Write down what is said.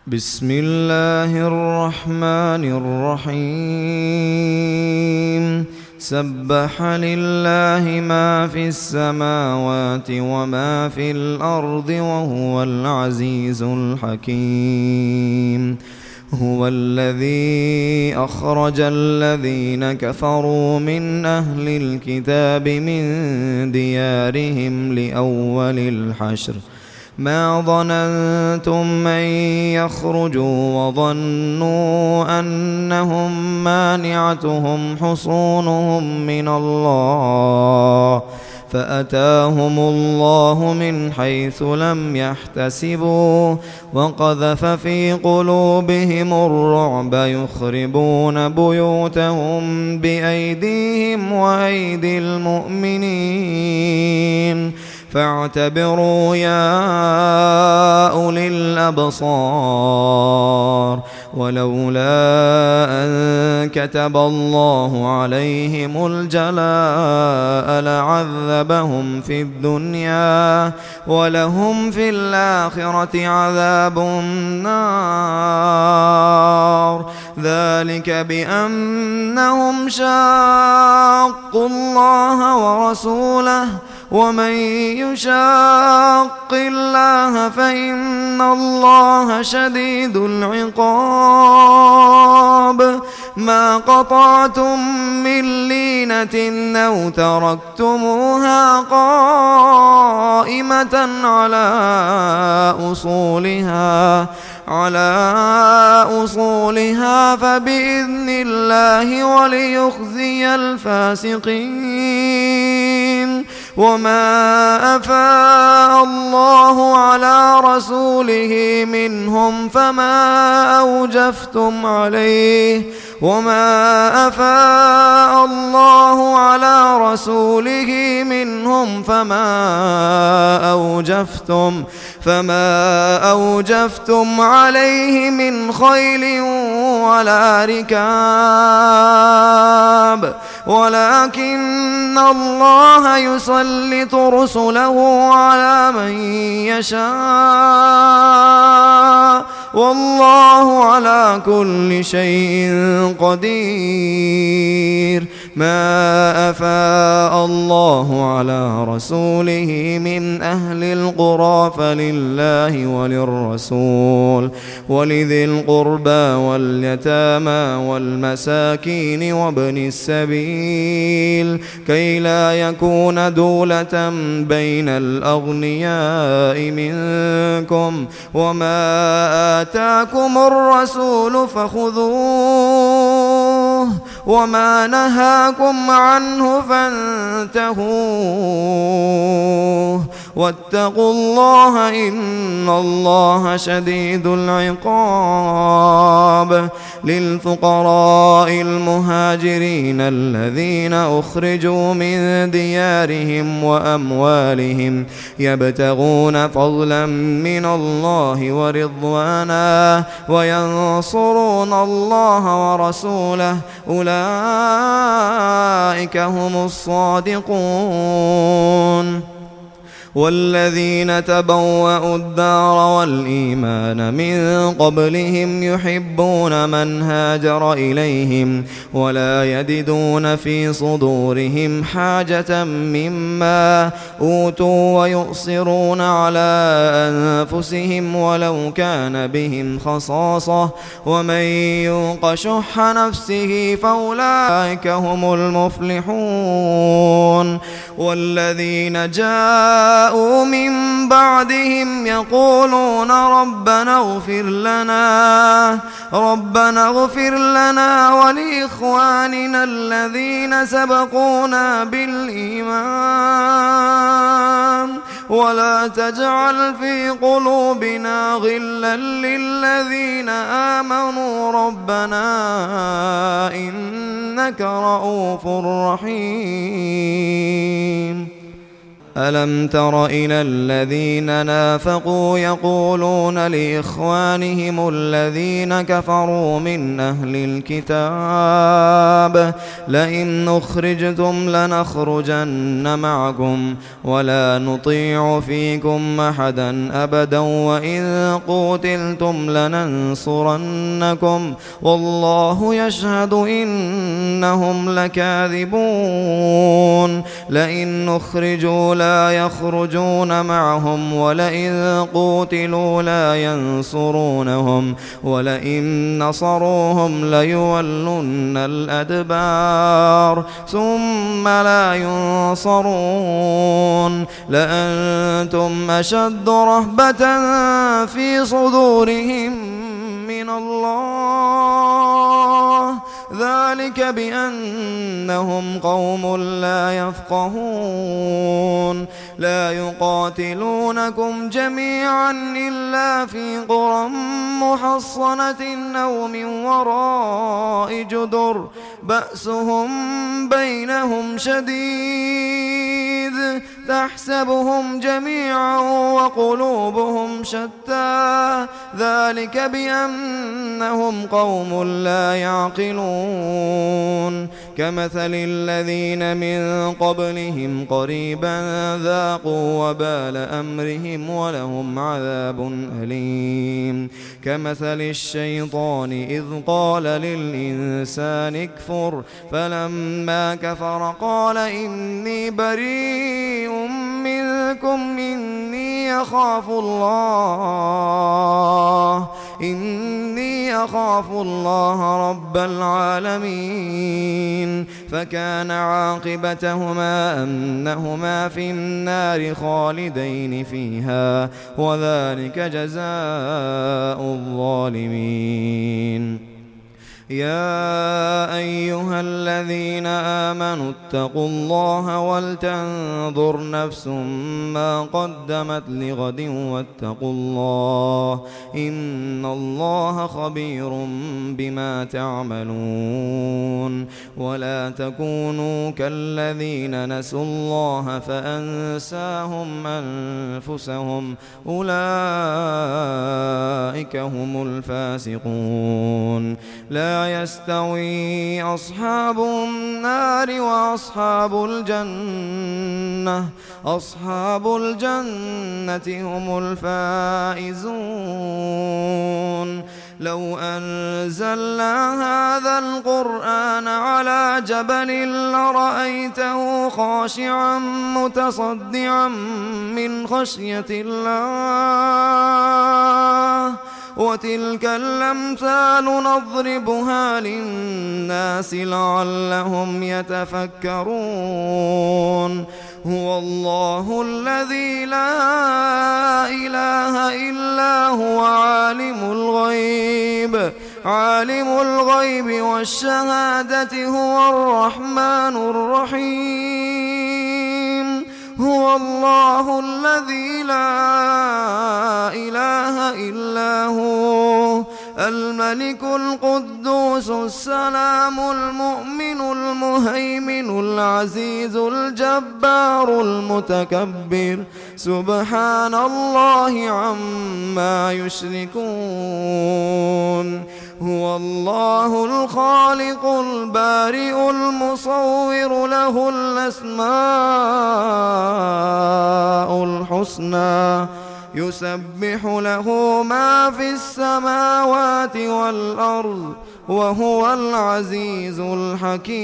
بسم الله الرحمن الرحيم. سبح لله ما في السماوات وما في الأرض وهو العزيز الحكيم. هو الذي أخرج الذين كفروا من أهل الكتاب من ديارهم لأول الحشر ما ظننتم أن يخرجوا وظنوا أنهم مانعتهم حصونهم من الله فأتاهم الله من حيث لم يحتسبوا وقذف في قلوبهم الرعب يخربون بيوتهم بأيديهم وأيدي المؤمنين فاعتبروا يا أولي الأبصار. ولولا أن كتب الله عليهم الجلاء لعذبهم في الدنيا ولهم في الآخرة عذاب النار. ذلك بأنهم شاقوا الله ورسوله ومن يشاق الله فإن الله شديد العقاب. ما قطعتم من لينة أو تركتموها قائمة على أصولها فبإذن الله وليخزي الفاسقين. وما أفاء الله على رسوله منهم فما أوجفتم عليه من خيل ولا ركاب ولكن الله يسلط رسله على من يشاء والله على كل شيء قدير. ما أفاء الله على رسوله من أهل القرى فلله وللرسول ولذي القربى واليتامى والمساكين وابن السبيل كي لا يكون دولة بين الأغنياء منكم. وما آتاكم الرسول فخذوه وما نهاكم عنه فانتهوه واتقوا الله إن الله شديد العقاب. للفقراء المهاجرين الذين أخرجوا من ديارهم وأموالهم يبتغون فضلا من الله ورضوانا وينصرون الله ورسوله أولئك هم الصادقون. والذين تبوأوا الدار والإيمان من قبلهم يحبون من هاجر إليهم ولا يجدون في صدورهم حاجة مما أوتوا ويؤثرون على أنفسهم ولو كان بهم خصاصة ومن يوق شح نفسه فأولئك هم المفلحون. والذين جاءوا من بعدهم يقولون ربنا اغفر لنا ولإخواننا الذين سبقونا بالإيمان ولا تجعل في قلوبنا غلا للذين آمنوا ربنا إنك رؤوف رحيم. ألم تر إلى الذين نافقوا يقولون لإخوانهم الذين كفروا من أهل الكتاب لئن أخرجتم لنخرجن معكم ولا نطيع فيكم أحدا أبدا وإن قوتلتم لننصرنكم والله يشهد إنهم لكاذبون لئن أخرجوا لا يخرجون معهم ولئن قوتلوا لا ينصرونهم ولئن نصروهم ليولن الأدبار ثم لا ينصرون لأنتم أشد رهبة في صدورهم من الله ذلك بأنهم قوم لا يفقهون لا يقاتلونكم جميعا إلا في قرى محصنة أو من وراء جدر بأسهم بينهم شديد تحسبهم جميعا وقلوبهم شتى ذلك بأنهم قوم لا يعقلون كمثل الذين من قبلهم قريبا ذاقوا وبال أمرهم ولهم عذاب أليم كمثل الشيطان إذ قال للإنسان اكفر فلما كفر قال إني بريء منكم إني أخاف الله رب العالمين فكان عاقبتهما أنهما في النار خالدين فيها وذلك جزاء الظالمين يا أيها الذين آمنوا اتقوا الله ولتنظر نفس ما قدمت لغد واتقوا الله إن الله خبير بما تعملون ولا تكونوا كالذين نسوا الله فأنساهم أنفسهم أولئك هم الفاسقون لا يستوي أصحاب النار وأصحاب الجنة أصحاب الجنة هم الفائزون لو أنزلنا هذا القرآن على جبل لرأيته خاشعا متصدعا من خشية الله وتلك الأمثال نضربها للناس لعلهم يتفكرون هو الله الذي لا إله إلا هو عالم الغيب والشهادة هو الرحمن الرحيم هو الله الذي لا إله إلا هو الملك القدوس السلام المؤمن المهيمن العزيز الجبار المتكبر سبحان الله عما يشركون هو الله الخالق البارئ المصور له الأسماء الحسنى يسبح له ما في السماوات والأرض وهو العزيز الحكيم